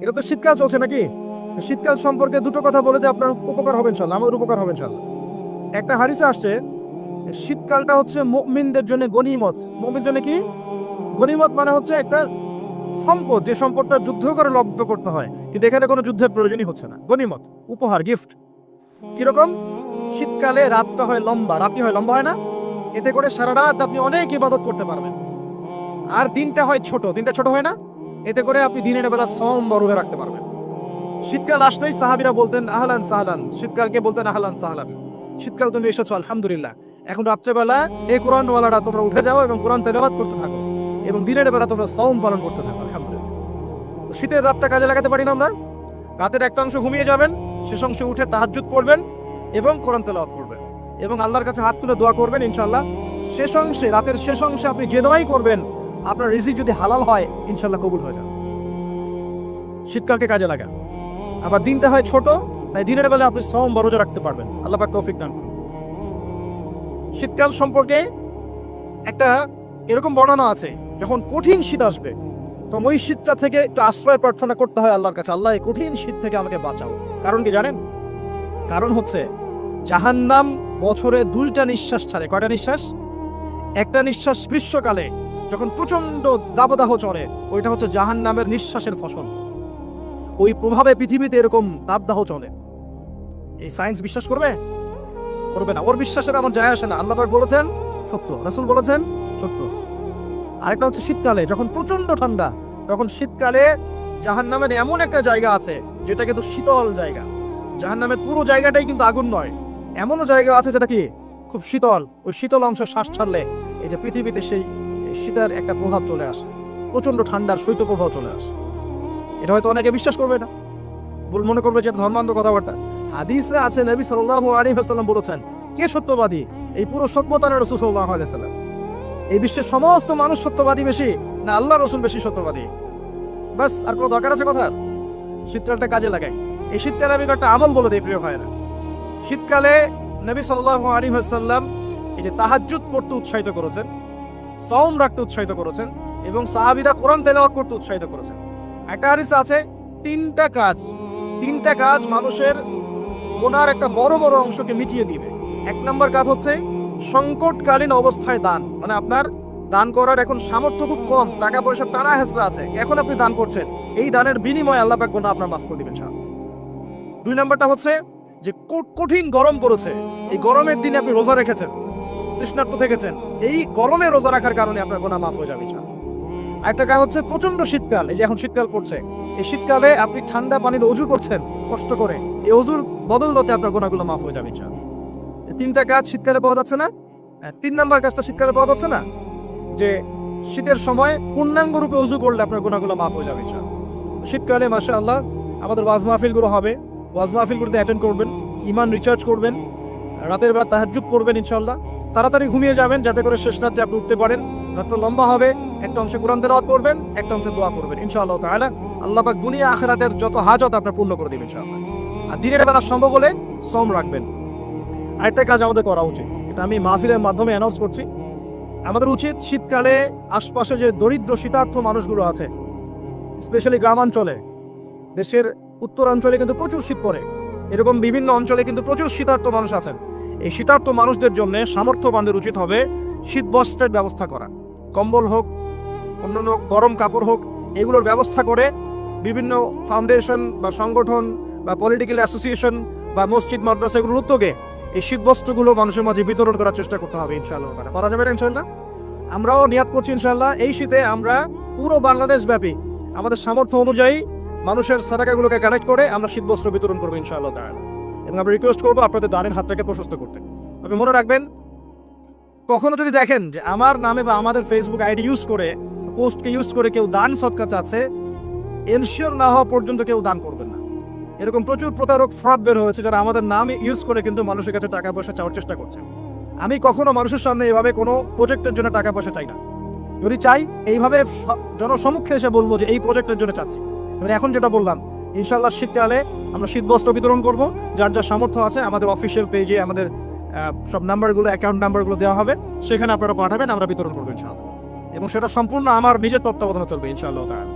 এটা তো শীতকাল চলছে নাকি? শীতকাল সম্পর্কে দুটো কথা বলে যে আপনার উপকার হবে ইনশাল্লাহ, আমাদের উপকার হবে ইনশাল্লাহ। একটা হাদিসে আসছে শীতকালটা হচ্ছে মুমিনদের জন্য গনিমত। মুমিনদের জন্য কি গনিমত? মানে হচ্ছে একটা সম্পদ, যে সম্পদটা যুদ্ধ করে লব্ধ করতে হয়, কিন্তু এখানে কোনো যুদ্ধের প্রয়োজনই হচ্ছে না। গনিমত, উপহার, গিফট। কিরকম? শীতকালে রাতটা হয় লম্বা, রাতি হয় লম্বা, হয় না? এতে করে সারা রাত আপনি অনেক ইবাদত করতে পারবেন। আর দিনটা হয় ছোট, দিনটা ছোট হয় না? এতে করে আপনি দিনের বেলা সম বরুহে রাখতে পারবেন। শীতকাল আসলেই সাহাবীরা বলতেন আহলান সাহলান, শীতকালকে বলতেন আহলান সাহলান। শীতকাল তুমি এসেছো, আলহামদুলিল্লাহ। এখন রাত্রেবেলা এই কোরআনওয়ালারা তোমরা উঠে যাও এবং কোরআন তেলাওয়াত করতে থাকো, এবং দিনের বেলা তোমরা সওম পালন করতে থাকো, আলহামদুলিল্লাহ। শীতের রাতটা কাজে লাগাতে পারি না আমরা? রাতের একটা অংশ ঘুমিয়ে যাবেন, শেষ অংশে উঠে তাহাজ্জুদ পড়বেন এবং কোরআন তেলাওয়াত করবেন এবং আল্লাহর কাছে হাত তুলে দোয়া করবেন। ইনশাআল্লাহ শেষ অংশে, রাতের শেষ অংশে আপনি যে দোয়াই করবেন, আপনার রিজিক যদি হালাল হয় ইনশাআল্লাহ কবুল হয়ে যাবে। শীতকালকে কাজে লাগা। আবার দিনটা হয় ছোট, তাই দিনের বেলা আপনি সওম বা রোজা রাখতে পারবেন। আল্লাহ পাক তৌফিক দান করুন। শীতকাল সম্পর্কে একটা এরকম বর্ণনা আছে, যখন কঠিন শীত আসবে তখন ওই শীতটা থেকে একটু আশ্রয় প্রার্থনা করতে হয় আল্লাহর কাছে, আল্লাহ এই কঠিন শীত থেকে আমাকে বাঁচাও। কারণ কি জানেন? কারণ হচ্ছে জাহান্নাম বছরে 2টা নিঃশ্বাস ছাড়ে। কয়টা নিঃশ্বাস? একটা নিঃশ্বাস গ্রীষ্মকালে যখন প্রচন্ড দাবদাহ চলে, ওইটা হচ্ছে জাহান্নামের নিঃশ্বাসের ফসল। ওই প্রভাবে পৃথিবীতে এরকম দাবদাহ চলে। এই সায়েন্স বিশ্বাস করবে? করবে না। ওর বিশ্বাসের আমার যায় আসে না। আল্লাহ পাক বলেছেন সত্য, রাসূল বলেছেন সত্য। আরেকটা হচ্ছে শীতকালে যখন প্রচন্ড ঠান্ডা, তখন শীতকালে জাহান্নামের এমন একটা জায়গা আছে যেটা কিন্তু শীতল জায়গা। জাহান্নামের পুরো জায়গাটাই কিন্তু আগুন নয়, এমনও জায়গা আছে যেটা কি খুব শীতল। ওই শীতল অংশ শ্বাস ছাড়লে এই যে পৃথিবীতে সেই শীতের একটা প্রভাব চলে আসে, প্রচন্ড ঠান্ডার শৈত্যপ্রবাহ চলে আসে। এটা হয়তো অনেকে বিশ্বাস করবে না, মনে করবে যে ধর্মান্ধ কথাবার্তা। হাদিসে আছে নবী সাল্লাল্লাহু আলাইহি ওয়াসাল্লাম বলেছেন, কে সত্যবাদী? এই পুরো সভ্যতার রাসূল সাল্লাল্লাহু আলাইহি ওয়াসাল্লাম। এই বিশ্বের সমস্ত মানুষ সত্যবাদী বেশি না আল্লাহ রাসূল বেশি সত্যবাদী? বাস, আর কোনো দরকার আছে কথা? শীতকালটা কাজে লাগাই। এই শীতকালে আমি একটা আমল বলে দিই প্রিয় ভাইরা। শীতকালে নবী সাল্লাল্লাহু আলাইহি ওয়াসাল্লাম এই যে তাহাজ্জুদ পড়তে উৎসাহিত করেছেন, সওম রাখতে উৎসাহিত করেছেন এবং সাহাবীরা কোরআন তেলাওয়াত করতে উৎসাহিত করেছেন। একটা হাদিস আছে, তিনটা কাজ মানুষের গুনার একটা বড় বড় অংশকে মিটিয়ে দিবে। এক নম্বর কাজ হচ্ছে সংকটকালীন অবস্থায় দান। মানে আপনার দান করার এখন সামর্থ্য খুব কম, টাকা পয়সা টানা হেসরা আছে, এখন আপনি দান করছেন, এই দানের বিনিময়ে আল্লাহ পাক গুনাহ আপনার মাফ করে দিবেন। 2 নম্বরটা হচ্ছে যে কঠিন গরম পড়েছে, এই গরমের দিনে আপনি রোজা রেখেছেন, তৃষ্ণার্ত থেকেছেন, এই গরমে রোজা রাখার কারণে আপনার গুনাহ মাফ হয়ে যাবে। একটা কাজ হচ্ছে প্রচন্ড শীতকাল, এই যে এখন শীতকাল পড়ছে, এই শীতকালে আপনি ঠান্ডা পানিতে অজু করছেন কষ্ট করে, এই অজুর বদলতে আপনার গুনাহগুলো মাফ হয়ে যাবে। 3টা কাজ শীতকালে পাওয়া যাচ্ছে না? 3 নম্বর কাজটা শীতকালে পাওয়া যাচ্ছে না, যে শীতের সময় পূর্ণাঙ্গ রূপে অজু করলে আপনার গুনাহগুলো মাফ হয়ে যাবে। শীতকালে মাশাআল্লাহ আমাদের ওয়াজ মাহফিলগুলো হবে, ওয়াজ মাহফিলগুলোতে অ্যাটেন্ড করবেন, ঈমান রিচার্জ করবেন, রাতের বেলা তাহাজ্জুদ পড়বেন ইনশাআল্লাহ। তাড়াতাড়ি ঘুমিয়ে যাবেন যাতে করে শেষ রাতে আপনি উঠতে পারেন। রাতটা লম্বা হবে, একটা অংশে কোরআন তেলাওয়াত করবেন, একটা অংশে দোয়া করবেন ইনশাআল্লাহ তাআলা। আল্লাহ পাক দুনিয়া আখিরাতের যত হাজত আপনার পূর্ণ করে দিবেন ইনশাআল্লাহ। আর দিনের বেলা সম্ভব হলে সওম রাখবেন। আরেকটা কাজ আমাদের করা উচিত, এটা আমি মাহফিলের মাধ্যমে অ্যানাউন্স করছি। আমাদের উচিত শীতকালে আশপাশে যে দরিদ্র শীতার্থ মানুষগুলো আছে, স্পেশালি গ্রামাঞ্চলে, দেশের উত্তরাঞ্চলে কিন্তু প্রচুর শীত পড়ে, এরকম বিভিন্ন অঞ্চলে কিন্তু প্রচুর শীতার্থ মানুষ আছেন। এই শীতার্থ মানুষদের জন্য সামর্থ্যবানদের উচিত হবে শীত বস্ত্রের ব্যবস্থা করা। কম্বল হোক, অন্যান্য গরম কাপড় হোক, এগুলোর ব্যবস্থা করে বিভিন্ন ফাউন্ডেশন বা সংগঠন বা পলিটিক্যাল অ্যাসোসিয়েশন বা মসজিদ মাদ্রাসা এগুলোর উদ্যোগে এই শীতবস্ত্রগুলো মানুষের মাঝে বিতরণ করার চেষ্টা করতে হবে ইনশাআল্লাহ। করা যাবে না ইনশাআল্লাহ? আমরাও নিয়াত করছি ইনশাআল্লাহ এই শীতে আমরা পুরো বাংলাদেশ ব্যাপী আমাদের সামর্থ্য অনুযায়ী মানুষের সাদাকাগুলোকে কালেক্ট করে আমরা শীতবস্ত্র বিতরণ করবো ইনশাআল্লাহ তাআলা। এবং আমরা রিকোয়েস্ট করবো আপনাদের দানের হাতটাকে প্রশস্ত করতে। তবে মনে রাখবেন, কখনো যদি দেখেন যে আমার নামে বা আমাদের ফেসবুক আইডি ইউজ করে, পোস্টকে ইউজ করে কেউ দান সদকা চাচ্ছে, এনশিওর না হওয়া পর্যন্ত কেউ দান করবেন না। এরকম প্রচুর প্রতারক ফ্রড বের হয়েছে যারা আমাদের নাম ইউজ করে কিন্তু মানুষের কাছে টাকা পয়সা চাওয়ার চেষ্টা করছে। আমি কখনো মানুষের সামনে এভাবে কোনো প্রজেক্টের জন্য টাকা পয়সা চাই না। যদি চাই এইভাবে জনসমক্ষে এসে বলবো যে এই প্রজেক্টের জন্য চাচ্ছি। এখন যেটা বললাম, ইনশাআল্লাহ শীতকালে আমরা শীতবস্ত্র বিতরণ করব। যার যার সামর্থ্য আছে আমাদের অফিসিয়াল পেজে আমাদের সব নাম্বারগুলো, অ্যাকাউন্ট নাম্বারগুলো দেওয়া হবে, সেখানে আপনারা পাঠাবেন, আমরা বিতরণ করবো ইনশাআল্লাহ। এবং সেটা সম্পূর্ণ আমার নিজের তত্ত্বাবধানে চলবে ইনশাআল্লাহ তাআলা।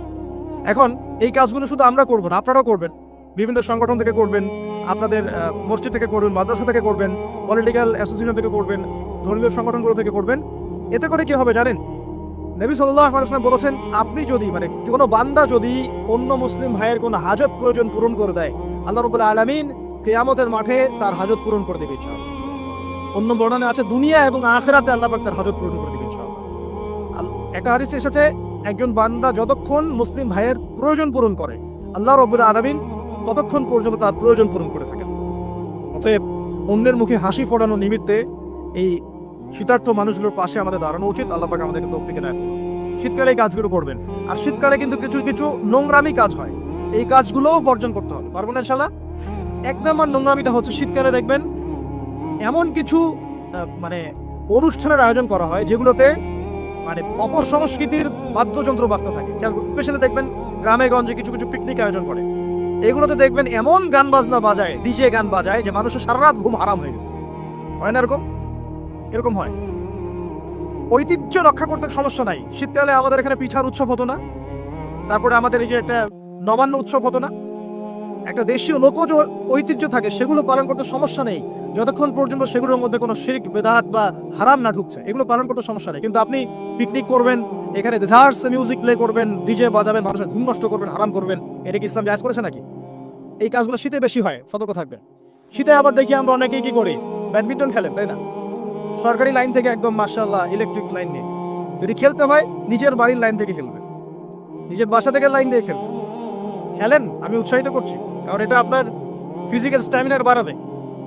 এখন এই কাজগুলো শুধু আমরা করবো না, আপনারাও করবেন। বিভিন্ন সংগঠন থেকে করবেন, আপনাদের মসজিদ থেকে করবেন, মাদ্রাসা থেকে করবেন, পলিটিক্যাল অ্যাসোসিয়েশন থেকে করবেন, ধর্মীয় সংগঠনগুলো থেকে করবেন। এতে করে কি হবে জানেন? নবী সাল্লাল্লাহু আলাইহি ওয়াসাল্লাম বলেছেন, আপনি যদি কোনো বান্দা যদি অন্য মুসলিম ভাইয়ের কোনো হাজত প্রয়োজন পূরণ করে দেয়, আল্লাহ রাব্বুল আলামিন কিয়ামতের মাঠে তার হাজত পূরণ করে দেবে ইনশাআল্লাহ। অন্য বর্ণনা আছে দুনিয়া এবং আখিরাতে আল্লাহ পাক তার হাজত পূরণ করে দেবে ইনশাআল্লাহ। একটা হাদিসে এসেছে, একজন বান্দা যতক্ষণ মুসলিম ভাইয়ের প্রয়োজন পূরণ করে, আল্লাহ রাব্বুল আলামিন ততক্ষণ পর্যন্ত তার প্রয়োজন পূরণ করে থাকেন। অতএব অন্যের মুখে হাসি ফোটানোর নিমিত্তে এই শীতার্থ মানুষগুলোর পাশে আমাদের দাঁড়ানো উচিত। আল্লাহ পাক আমাদেরকে তৌফিক দেন। শীতকালে এই কাজগুলো করবেন। আর শীতকালে কিন্তু কিছু কিছু নোংরামি কাজ হয়, এই কাজগুলোও বর্জন করতে হবে। পারবো না ইনশাআল্লাহ? এক নম্বর নোংরামিটা হচ্ছে, শীতকালে দেখবেন এমন কিছু অনুষ্ঠানের আয়োজন করা হয় যেগুলোতে অপসংস্কৃতির বাদ্যযন্ত্র বাজতে থাকে। স্পেশালি দেখবেন গ্রামে গঞ্জে কিছু কিছু পিকনিক আয়োজন করে, এগুলোতে দেখবেন এমন গান বাজনা বাজায়, ডিজে গান বাজায় যে মানুষের সারা রাত ঘুম হারাম হয়ে গেছে। হয় না এরকম? এরকম হয়। ঐতিহ্য রক্ষা করতে সমস্যা নাই। শীতকালে আমাদের এখানে পিঠার উৎসব হতো না? তারপরে আমাদের এই যে একটা নবান্ন উৎসব হতো না? একটা দেশীয় লোকজ ঐতিহ্য থাকে, সেগুলো পালন করতে সমস্যা নেই, যতক্ষণ পর্যন্ত সেগুলোর মধ্যে কোনো শিরক বেদাত বা হারাম না ঢুকছে। এগুলো পালন করতে সমস্যা নেই। কিন্তু আপনি পিকনিক করবেন, এখানে দেদার্স মিউজিক প্লে করবেন, ডিজে বাজাবেন, মানুষের ঘুম নষ্ট করবেন, হারাম করবেন, এটা কি ইসলাম জায়েজ করেছে নাকি? এই কাজগুলো শীতে বেশি হয়, সতর্ক থাকবেন। শীতে আবার দেখি আমরা অনেকেই কি করি, ব্যাডমিন্টন খেলেন, তাই না? সরকারি লাইন থেকে একদম মাশাআল্লাহ ইলেকট্রিক লাইন নিয়ে। যদি খেলতে হয় নিজের বাড়ির লাইন থেকে খেলবেন, নিজের বাসা থেকে লাইন দিয়ে খেলবেন। খেলেন, আমি উৎসাহিত করছি, কারণ এটা আপনার ফিজিক্যাল স্ট্যামিনার বাড়াবে,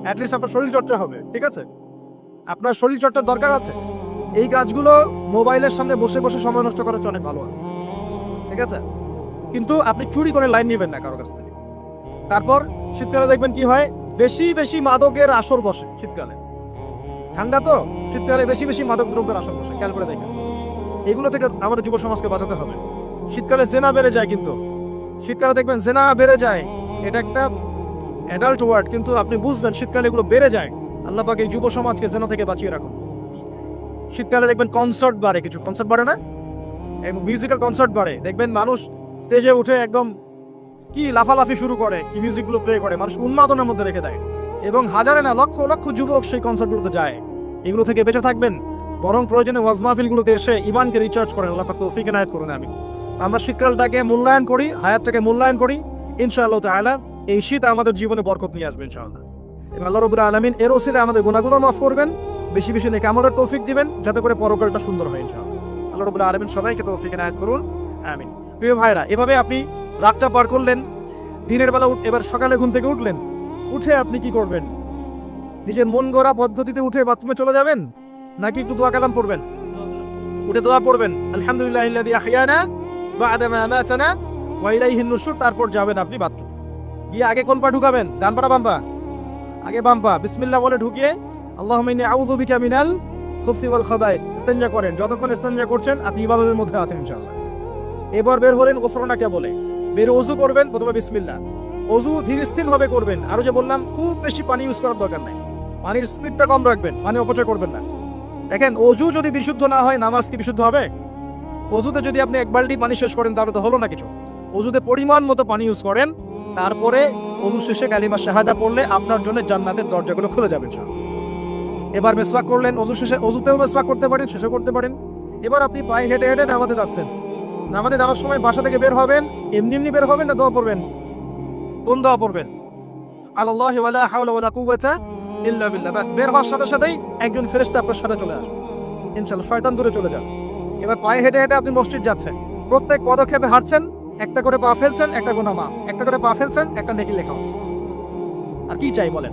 অ্যাটলিস্ট আপনার শরীর চর্চা হবে। ঠিক আছে, আপনার শরীর চর্চার দরকার আছে। এই কাজগুলো মোবাইলের সামনে বসে বসে সময় নষ্ট করার চেয়ে অনেক ভালো আছে। ঠিক আছে, কিন্তু আপনি চুরি করে লাইন নেবেন না কারো কাছ থেকে। তারপর শীতকালে দেখবেন কি হয়, বেশি বেশি মাদকের আসর বসে শীতকালে। ঠান্ডা তো, শীতকালে বেশি বেশি মাদক দ্রব্যের আসর বসে, খেয়াল করে দেখেন। এগুলো থেকে আমাদের যুব সমাজকে বাঁচাতে হবে। শীতকালে জেনা বেড়ে যায়, কিন্তু শীতকালে দেখবেন জেনা বেড়ে যায়, এটা একটা অ্যাডাল্ট ওয়ার্ড, কিন্তু আপনি বুঝবেন শীতকালে এগুলো বেড়ে যায়। আল্লাহ পাক এই যুব সমাজকে জেনা থেকে বাঁচিয়ে রাখুন। শীতকালে দেখবেন কনসার্ট বাড়ে, কিছু কনসার্ট বাড়ে না, এবং মিউজিক্যাল কনসার্ট বাড়ে। দেখবেন মানুষ স্টেজে উঠে একদম কি লাফালাফি শুরু করে, কি মিউজিকগুলো প্লে করে, মানুষ উন্মাদনের মধ্যে রেখে দেয়, এবং হাজারে না লক্ষ লক্ষ যুবক সেই কনসার্টগুলোতে যায়। এগুলো থেকে বেঁচে থাকবেন, বরং প্রয়োজনে ওয়াজ মাহফিলগুলোতে এসে ইমানকে রিচার্জ করেন। আল্লাহ পাক তৌফিক এনায়েত করুন। আমরা শীতকালটাকে মূল্যায়ন করি, হায়াতটাকে মূল্যায়ন করি। ইনশাআল্লাহ তাআলা এই শীত আমাদের জীবনে বরকত নিয়ে আসবে ইনশাআল্লাহ। এবং আল্লাহ রাব্বুল আলামিন এর ওসিলে আমাদের গুনাহগুলো মাফ করবেন, বেশি বেশি নেক আমলের তৌফিক দিবেন, যাতে করে পরকালটা সুন্দর হয় ইনশাআল্লাহ। আল্লাহ রাব্বুল আলামিন সবাইকে তৌফিক এনায়েত করুন, আমিন। প্রিয় ভাইরা, এভাবে আপনি রাতটা পার করলেন, দিনের বেলা এবার সকালে ঘুম থেকে উঠলেন, উঠে আপনি কি করবেন? নিজের মন গড়া পদ্ধতিতে উঠে বাথরুমে চলে যাবেন, নাকি একটু দোয়া কালাম পড়বেন? উঠে দোয়া পড়বেন, আলহামদুলিল্লাহিল্লাযী আহইয়ানা বা'দা মা আমাতানা ওয়া ইলাইহিন নুশুর। তারপর যাবেন আপনি বাথরুম গিয়ে, আগে কোন পা ঢুকাবেন? ডান পা বাম পা? আগে বাম পা। বিসমিল্লাহ বলে ঢুকিয়ে আল্লাহুম্মা ইন্নী আউযু বিকা মিনাল খুবসি ওয়াল খাবাইস ইস্তেনজা করেন। যতক্ষণ ইস্তেনজা করছেন আপনি ইবাদতের মধ্যে আছেন ইনশাআল্লাহ। এবার বের হলেন, গোফরানাকে বলে বের ওযু করবেন। প্রথমে বিসমিল্লাহ, ওযু ধীর স্থির ভাবে করবেন। আরো যে বললাম, খুব বেশি পানি ইউজ করার দরকার নাই, পানির স্পিডটা কম রাখবেন, পানি অপচয় করবেন না। দেখেন, ওযু যদি বিশুদ্ধ না হয়, নামাজ কি বিশুদ্ধ হবে? ওযুতে যদি আপনি এক বালতি পানি শেষ করেন তাহলে তো হলো না কিছু। ওযুতে পরিমাণ মতো পানি ইউজ করেন, তারপরে ওযু শেষে কালিমা শাহাদা পড়লে আপনার জন্য জান্নাতের দরজাগুলো খুলে যাবে ইনশাআল্লাহ। এবার মিসওয়াক করলেন, ওযু শেষে, ওযুতেও মিসওয়াক করতে পারেন, শেষে করতে পারেন। এবার আপনি পায়ে হেঁটে হেঁটে নামাজে যাচ্ছেন। নামাজে যাওয়ার সময় বাসা থেকে বের হবেন, এমনি এমনি বের হবেন না দোয়া পড়বেন? কোন দোয়া পড়বেন? আল্লাহি ওয়ালা হাওলা ওয়ালা কুওয়াতা ইল্লা বিল্লাহ। বাস, বের হওয়ার সাথে সাথেই একজন ফেরেশতা আপনার সাথে চলে আসবে ইনশাআল্লাহ, শয়তান দূরে চলে যাবে। এবার পায়ে হেঁটে হেঁটে আপনি মসজিদ যাচ্ছেন, প্রত্যেক পদক্ষেপে হাঁটছেন, একটা করে পা ফেলছেন, একটা গুনাহ মাফ, একটা করে পা ফেলছেন, একটা নেকি লেখা হচ্ছে। আর কি চাই বলেন?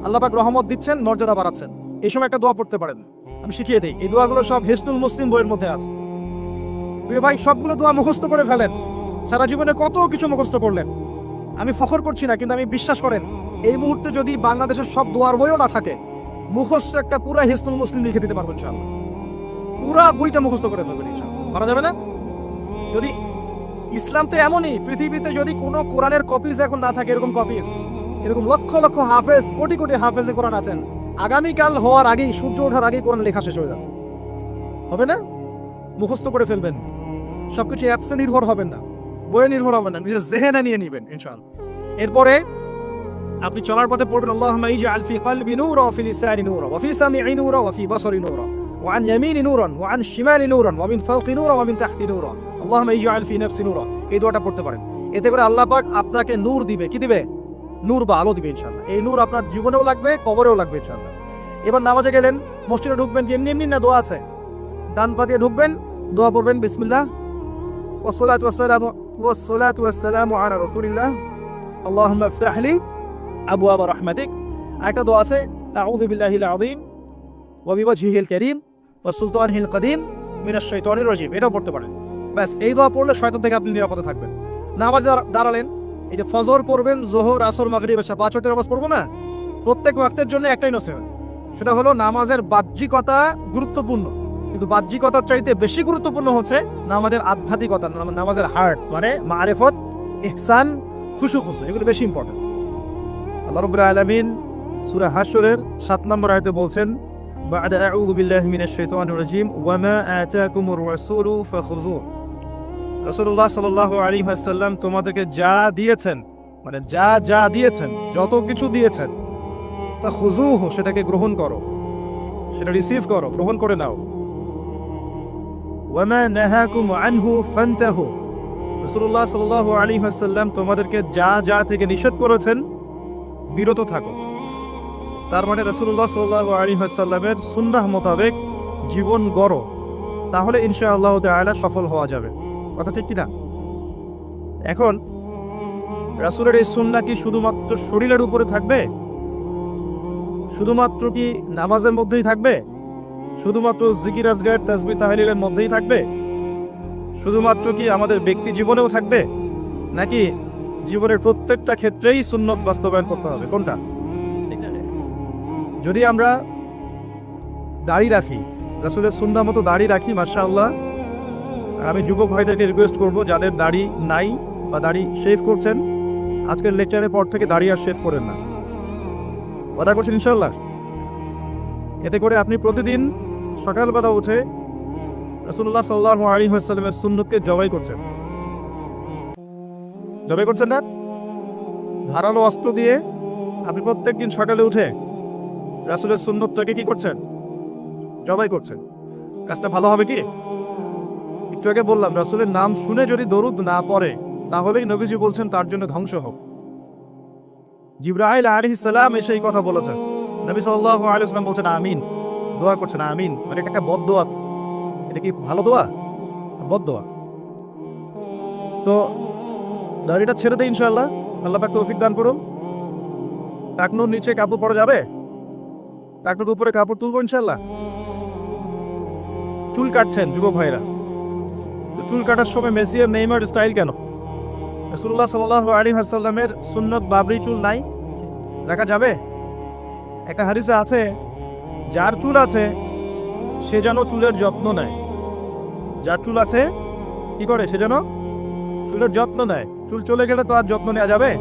আল্লাহ পাক রহমত দিচ্ছেন, মর্যাদা বাড়াচ্ছেন। এই সময় একটা দোয়া পড়তে পারেন, আমি শিখিয়ে দিই। এই দোয়াগুলো সব হিসনুল মুসলিম বইয়ের মধ্যে আছে। প্রিয় ভাই, সবগুলো দোয়া মুখস্থ করে ফেলেন। সারা জীবনে কত কিছু মুখস্থ করলেন, আমি ফখর করছি না, কিন্তু আমি বিশ্বাস করেন, এই মুহূর্তে যদি বাংলাদেশের সব দোয়ার বইও না থাকে, মুখস্থ একটা পুরা হিসনুল মুসলিম লিখে দিতে পারবেন ইনশাআল্লাহ। পুরা বইটা মুখস্থ করে ফেলবেন ইনশাআল্লাহ, পারা যাবে না? যদি ইসলাম তো এমনই, পৃথিবীতে যদি কোনো কোরআনের কপিজ এখন না থাকে, এরকম কপিজ, এরকম লক্ষ লক্ষ হাফেজ, কোটি কোটি হাফেজে কোরআন আছেন, আগামীকাল হওয়ার আগেই, সূর্য ওঠার আগেই কোরআন লেখা শেষ হয়ে যাবে। হবে না? মুখস্থ করে ফেলবেন, সবকিছু অ্যাপসে নির্ভর হবেন না। বইয়ে নির্ভর হবেন না, নিজের জেহেনে নিয়ে নেবেন ইনশাআল্লাহ। এরপরে আপনি চলার পথে পড়বেন আল্লাহুম্মা ইজআল ফি কলবি নূরা ওয়া ফি লিসানি নূরা ওয়া ফি সামঈ নূরা ওয়া ফি বাসারি নূরা ওয়া আন ইয়ামিনি নূরান ওয়া আন শিমালি নূরান ওয়া মিন ফাওকি নূরা ওয়া মিন তাহতি নূরা আল্লাহুম্মা ইজআল ফি নাফসি নূরা। এই দোয়াটা পড়তে পারেন। এতে করে আল্লাহ পাক আপনাকে নূর দিবে। কি দিবে? নূর বা আলো দিবে ইনশাআল্লাহ। এই নূর আপনার জীবনেও লাগবে, কবরেও লাগবে ইনশাআল্লাহ। এবার নামাজে গেলেন, মসজিদে ঢুকবেন, এমনি এমনি না দোয়া আছে, ডান পা দিয়ে ঢুকবেন, দোয়া পড়বেন বিসমিল্লাহ ওয়াসসালাতু ওয়াসসালামু আলা রাসূলিল্লাহ আল্লাহুম্মা ইফতাহ লি আবওয়াব রাহমাতিক। একটা দোয়া আছে আউযু বিল্লাহিল আযীম ওয়া বিওয়াজহিল কারীম ওয়া সুলতানিল কাদীম মিনাশ শাইতানির রাজীম। এটাও পড়তে পারেন। ব্যাস এই দোয়া পড়লে শয়তান থেকে আপনি নিরাপদে থাকবেন। নামাজে দাঁড়ালেন, এই যে ফজর পড়বেন, যোহর, আসর, মাগরিব, এশা 5 ওয়াক্তের নামাজ পড়বো না, প্রত্যেক ওয়াক্তের জন্য একটাই নসিহত, সেটা হলো নামাজের বাহ্যিকতা গুরুত্বপূর্ণ, কিন্তু বাহ্যিকতার চাইতে বেশি গুরুত্বপূর্ণ হচ্ছে নামাজের আধ্যাত্মিকতা, নামাজের হার্ট, মানে মারিফত, ইহসান, খুশু, এগুলো বেশি ইম্পর্টেন্ট। আল্লাহ রাব্বুল আলামিন সূরা হাশরের 7 নম্বর আয়াতে বলছেন বা'দা আউযু বিল্লাহি মিনাশ শাইতানির রাজীম ওয়া মা আতাকুমুর রাসূলু ফাখুযুহু। রাসূলুল্লাহ সাল্লাল্লাহু আলাইহি ওয়াসাল্লাম তোমাদেরকে যা দিয়েছেন, মানে যা দিয়েছেন, যত কিছু দিয়েছেন, ফাখুযুহু সেটাকে গ্রহণ করো, সেটা রিসিভ করো, গ্রহণ করে নাও। ওয়া মা নাহাকুম আনহু ফান্তাহু। রাসূলুল্লাহ সাল্লাল্লাহু আলাইহি ওয়াসাল্লাম তোমাদেরকে যা থেকে নিষেধ করেছেন বিরত থাকো। তার মানে রাসূলুল্লাহ সাল্লাল্লাহু আলাইহি ওয়াসাল্লামের সুন্নাহ মোতাবেক জীবন গড়ো, তাহলে ইনশাআল্লাহ তাআলা সফল হওয়া যাবে। কথা ঠিক কিনা? এখন রাসূলের এই সুন্নাহ কি শুধুমাত্র শরীরের উপরে থাকবে? শুধুমাত্র কি নামাজের মধ্যেই থাকবে? শুধুমাত্র জিকির আজগার তাসবিহ তাহলিলের মধ্যেই থাকবে? শুধুমাত্র কি আমাদের ব্যক্তি জীবনেও থাকবে, নাকি জীবনের প্রত্যেকটা ক্ষেত্রেই সুন্নাত বাস্তবায়ন করতে হবে? কোনটা? যদি আমরা দাড়ি রাখি, রাসূলের সুন্নাহ মতো দাড়ি রাখি, মাশাআল্লাহ, আমি যুবক ভাইদেরকে রিকোয়েস্ট করব যাদের দাড়ি নাই বা দাড়ি শেভ করছেন, আজকের লেকচারের পর থেকে দাড়ি আর শেভ করেন না। কথা করছেন ইনশাআল্লাহ? এতে করে আপনি প্রতিদিন সকালবেলা উঠে রাসূলুল্লাহ সাল্লাল্লাহু আলাইহি ওয়াসাল্লামের সুন্নতকে জবাই করছেন। জবাই করছেন না? ধারালো অস্ত্র দিয়ে আপনি প্রত্যেকদিন সকালে উঠে রাসূলের সুন্নতটাকে কি করছেন? জবাই করছেন। কাজটা ভালো হবে কি? একটু আগে বললাম রাসূলের নাম শুনে যদি দরুদ না পড়ে তাহলেই নবীজি বলছেন তার জন্য ধ্বংস হোক। জিবরাইল আলাইহিস সালাম এসে এই কথা বলেছেন, নবী সাল্লাল্লাহু আলাইহি ওয়াসাল্লাম বলছেন আমিন, দোয়া করছেন আমিন, মানে এটা একটা বদদোয়া। এটা কি ভালো দোয়া? বদদোয়া। তো দাড়িটা ছেড়ে দেই ইনশাআল্লাহ, আল্লাহ পাক তৌফিক দান করুন। টাকনুর নিচে কাপড় পরা যাবে? টাকনুর উপরে কাপড় তুলবো ইনশাআল্লাহ। চুল কাটছেন যুবক ভাইরা, তো চুল কাটার সময় মেসি আর নেইমার স্টাইল কেন? রাসূলুল্লাহ সাল্লাল্লাহু আলাইহি ওয়াসাল্লামের সুন্নত বাবরি চুল নাই, রাখা যাবে? একটা হাদিসে আছে যার চুল আছে সে যেন চুলের যত্ন নেয়। যার চুল আছে কি করে? সে যেন চুলের যত্ন নেয়। চুল চলে গেলে তো আর যত্ন নেওয়া যাবে?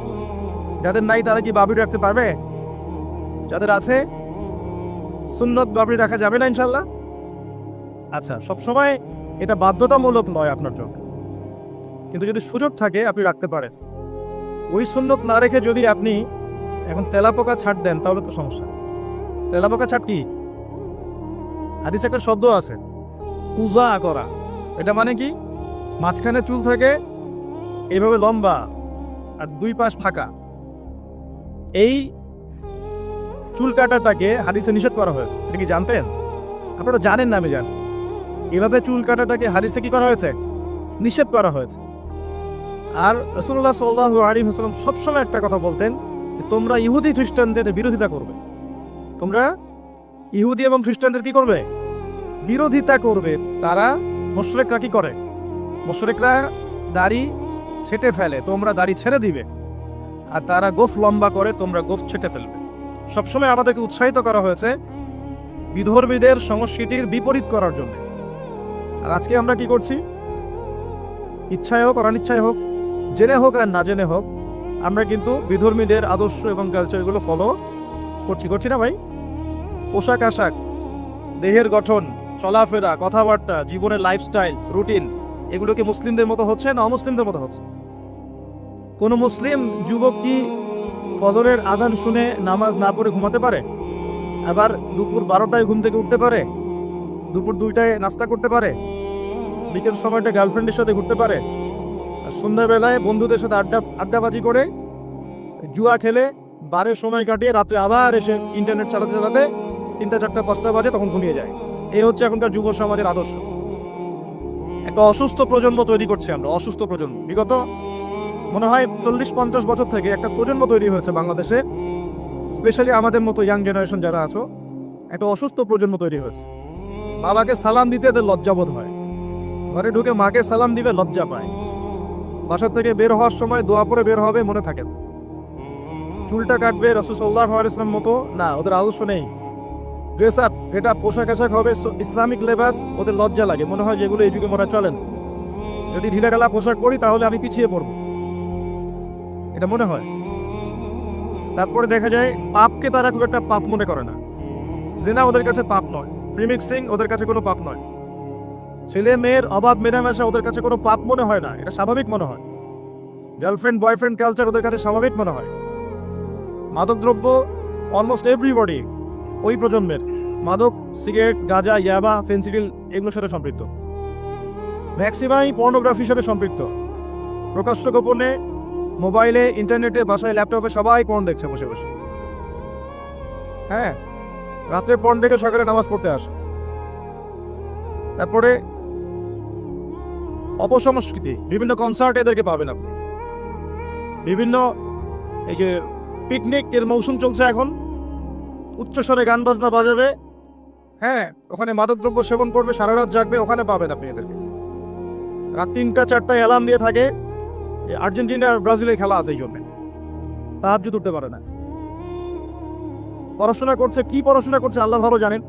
যাদের নাই তারা কি বাবরি রাখতে পারবে? যাদের আছে সুন্নত বাবরি রাখা যাবে না ইনশাআল্লাহ? আচ্ছা, সবসময় এটা বাধ্যতামূলক নয় আপনার জন্য, কিন্তু যদি সুযোগ থাকে আপনি রাখতে পারেন। ওই সুন্নত না রেখে যদি আপনি এখন তেলাপোকা ছাড় দেন তাহলে তো সমস্যা। তেলাপোকা ছাড় কি? হাদিসে একটা শব্দ আছে কুজা করা। এটা মানে কি? মাঝখানে চুল থাকে এইভাবে লম্বা আর দুই পাশ ফাঁকা, এই চুল কাটাটাকে হাদিসে নিষেধ করা হয়েছে। এটা কি জানতেন? আপনারা জানেন না, আমি জানি। এভাবে চুল কাটাটাকে হাদিসে কি করা হয়েছে? নিষেধ করা হয়েছে। আর রাসূলুল্লাহ সাল্লাল্লাহু আলাইহি ওয়াসাল্লাম সবসময় একটা কথা বলতেন, তোমরা ইহুদি খ্রিস্টানদের বিরোধিতা করবে। তোমরা ইহুদি এবং খ্রিস্টানদের কি করবে? বিরোধিতা করবে। তারা মুশরিকরা কি করে? মুশরিকরা দাড়ি ছেটে ফেলে, তোমরা দাড়ি ছেড়ে দিবে। আর তারা গোফ লম্বা করে, তোমরা গোফ ছেটে ফেলবে। সবসময় আমাদেরকে উৎসাহিত করা হয়েছে বিধর্মীদের সংস্কৃতির বিপরীত করার জন্য। আর আজকে আমরা কি করছি? ইচ্ছায় হোক আর অনিচ্ছায় হোক, জেনে হোক আর না জেনে হোক, আমরা কিন্তু বিধর্মীদের আদর্শ এবং কালচারগুলো ফলো করছি না ভাই? পোশাক আশাক, দেহের গঠন, চলাফেরা, কথাবার্তা, জীবনের লাইফস্টাইল, রুটিন, এগুলো কি মুসলিমদের মতো হচ্ছে না অমুসলিমদের মতো হচ্ছে? কোন মুসলিম যুবক কি ফজরের আজান শুনে নামাজ না পড়ে ঘুমাতে পারে? আবার দুপুর 12টায় ঘুম থেকে উঠতে পারে? দুপুর 2টায় নাস্তা করতে পারে? বিকেল সময়টা গার্লফ্রেন্ডের সাথে ঘুরতে পারে? আর সন্ধ্যাবেলায় বন্ধুদের সাথে আড্ডাবাজি করে জুয়া খেলে বারের সময় কাটিয়ে রাত্রে আবার এসে ইন্টারনেট চালাতে চালাতে 3টা 4টা 5টা বাজে তখন ঘুমিয়ে যায়। এই হচ্ছে এখনকার যুব সমাজের আদর্শ। একটা অসুস্থ প্রজন্ম তৈরি করছি আমরা, অসুস্থ প্রজন্ম। বিগত মনে হয় 40-50 বছর থেকে একটা প্রজন্ম তৈরি হয়েছে বাংলাদেশে, স্পেশালি আমাদের মতো ইয়াং জেনারেশন যারা আছো, একটা অসুস্থ প্রজন্ম তৈরি হয়েছে। বাবাকে সালাম দিতে এদের লজ্জাবোধ হয়, ঘরে ঢুকে মাকে সালাম দিবে লজ্জা পায়, বাসা থেকে বের হওয়ার সময় দোয়া পরে বের হবে মনে থাকে, চুলটা কাটবে রাসূল সাল্লাল্লাহু আলাইহি ওয়াসাল্লাম মতো না, ওদের আদর্শ নেই। ড্রেস আপ, এটা পোশাক আশাক হবে ইসলামিক লেবাস, ওদের লজ্জা লাগে, মনে হয় যেগুলো এই যুগে মনে চলেন, যদি ঢিলাঢালা পোশাক পরি তাহলে আমি পিছিয়ে পড়ব, এটা মনে হয়। তারপরে দেখা যায় পাপকে তারা খুব একটা পাপ মনে করে না, জেনা ওদের কাছে পাপ নয়, প্রিমিক্সিং ওদের কাছে কোনো পাপ নয়, ছেলে মেয়ের অবাধ মেলামেশা ওদের কাছে কোনো পাপ মনে হয় না, এটা স্বাভাবিক মনে হয়। গার্লফ্রেন্ড বয়ফ্রেন্ড কালচার ওদের কাছে স্বাভাবিক মনে হয়। মাদকদ্রব্য অলমোস্ট এভরিবডি ওই প্রজন্মের মাদক, সিগারেট, গাঁজা, ইয়াবা, ফেন্সিডিল এগুলোর সাথে সম্পৃক্ত। ম্যাক্সিমাই পর্নোগ্রাফির সাথে সম্পৃক্ত। প্রকাশ্য গোপনে মোবাইলে, ইন্টারনেটে, বাসায়, ল্যাপটপে সবাই পর্ন দেখছে বসে বসে। হ্যাঁ, রাত্রে পর্ন দেখে সকালে নামাজ পড়তে আসে। তারপরে অপসংস্কৃতি, বিভিন্ন কনসার্ট এদেরকে পাবেন আপনি, বিভিন্ন এই যে পিকনিক এর মৌসুম চলছে এখন, উচ্চস্বরে গান বাজনা বাজাবে, হ্যাঁ ওখানে মাদকদ্রব্য সেবন করবে, সারা রাত জাগবে, ওখানে পাবেন আপনি এদেরকে। রাত 3টা 4টায় অ্যালার্ম দিয়ে থাকে, আর্জেন্টিনা আর ব্রাজিলের খেলা আছে এই জন্য তাহাজ্জুদ উঠতে পারে না। পড়াশোনা করছে, কি পড়াশোনা করছে আল্লাহ ভালো জানেন,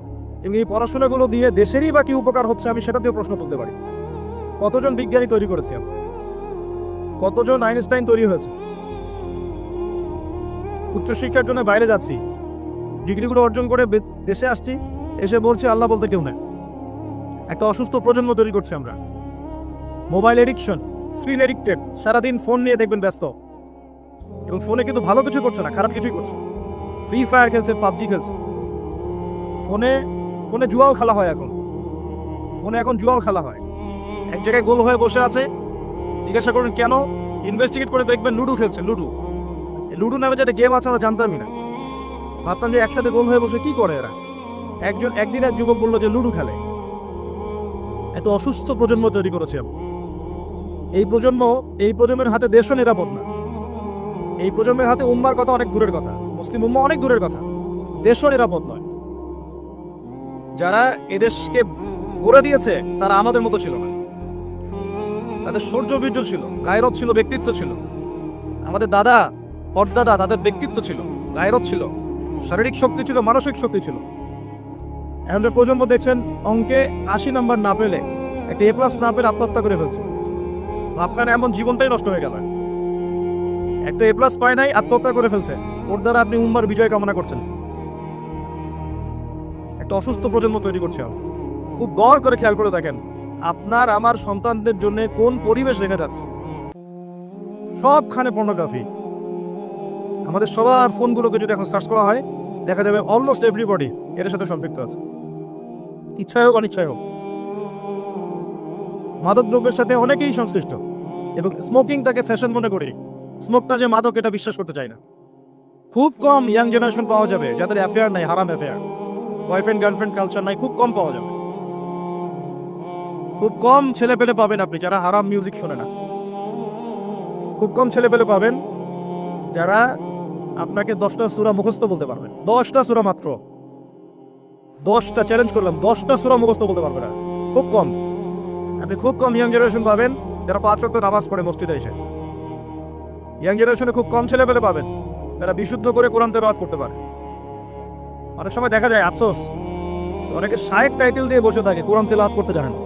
এবং এই পড়াশোনাগুলো দিয়ে দেশেরই বা কি উপকার হচ্ছে আমি সেটাতেও প্রশ্ন তুলতে পারি। কতজন বিজ্ঞানী তৈরি করেছে, কতজন আইনস্টাইন তৈরি হয়েছে। উচ্চশিক্ষার জন্য বাইরে যাচ্ছি, ডিগ্রিগুলো অর্জন করে দেশে আসছি, এসে বলছি আল্লাহ বলতে কেউ নেই। একটা অসুস্থ প্রজন্ম তৈরি করছি আমরা। মোবাইল এডিকশন, স্ক্রিন এডিক্টেড, সারাদিন ফোন নিয়ে দেখবেন ব্যস্ত, এবং ফোনে কিন্তু ভালো কিছু করছে না, খারাপ কিছুই করছে। ফ্রি ফায়ার খেলছে, পাবজি খেলছে, ফোনে ফোনে জুয়াও খেলা হয় এখন, ফোনে এখন জুয়াও খেলা হয়। এক জায়গায় গোল হয়ে বসে আছে, জিজ্ঞাসা করুন কেন, ইনভেস্টিগেট করে দেখবেন লুডো খেলছে। লুডো নামে যেটা গেম আছে আমরা জানতামই না, ভাবতাম যে একসাথে গোল হয়ে বসে কি করে এরা। একদিন এক যুবক বললো যে লুডো খেলে। এত অসুস্থ প্রজন্ম তৈরি করেছে এই প্রজন্মের হাতে দেশও নিরাপদ না। এই প্রজন্মের হাতে উম্মার কথা অনেক দূরের কথা, মুসলিম উম্মা অনেক দূরের কথা, দেশও নিরাপদ নয়। যারা এদেশকে গড়ে দিয়েছে তারা আমাদের মতো ছিল না, তাদের শৌর্য বীর্য ছিল, গায়রত ছিল, ব্যক্তিত্ব ছিল। আমাদের দাদা পরদাদা, তাদের ব্যক্তিত্ব ছিল, গায়রত ছিল, শারীরিক শক্তি ছিল, মানসিক শক্তি ছিল। এখন প্রজন্ম দেখছেন অঙ্কে 80 নাম্বার না পেলে, একটা A+ না পেলে আত্মহত্যা করে ফেলছে। ভাবখানে এমন জীবনটাই নষ্ট হয়ে গেল। একটা A+ পায় নাই, আত্মহত্যা করে ফেলছে, ওর দ্বারা আপনি উম্মার বিজয় কামনা করছেন। একটা অসুস্থ প্রজন্ম তৈরি করছে। খুব গড় করে খেয়াল করে দেখেন আপনার আমার সন্তানদের জন্য কোন পরিবেশ রেখে যাচ্ছে। সবখানে পর্নোগ্রাফি। আমাদের সবার ফোনগুলোকে যদি এখন সার্চ করা হয় দেখা যাবে অলমোস্ট এভরিবডি এর সাথে সম্পৃক্ত আছে, ইচ্ছায় হোক অনিচ্ছায় হোক। মাদকদ্রব্যের সাথে অনেকেই সংশ্লিষ্ট, এবং স্মোকিংটাকে ফ্যাশন মনে করি। স্মোকটা যে মাদক এটা বিশ্বাস করতে চাই না। খুব কম ইয়াং জেনারেশন পাওয়া যাবে যাদের অ্যাফেয়ার নাই, হারাম অ্যাফেয়ার, বয়ফ্রেন্ড গার্লফ্রেন্ড কালচার নাই, খুব কম পাওয়া যাবে। খুব কম ছেলে পেলে পাবেন আপনি যারা হারাম মিউজিক শোনে না। খুব কম ছেলে পেলে পাবেন যারা আপনাকে 10টা সূরা মুখস্থ বলতে পারবেন। 10টা সূরা মাত্র, 10টা চ্যালেঞ্জ করলাম, 10টা সূরা মুখস্থ বলতে পারবে না। খুব কম। আপনি খুব কম ইয়াং জেনারেশন পাবেন যারা 5 ওয়াক্ত নামাজ পড়ে মসজিদে এসে। ইয়াং জেনারেশনে খুব কম ছেলে পেলে পাবেন যারা বিশুদ্ধ করে কোরআন তেলাওয়াত করতে পারে। অনেক সময় দেখা যায় আফসোস, অনেকে শায়েখ টাইটেল দিয়ে বসে থাকে, কোরআন তেলাওয়াত করতে জানেন না।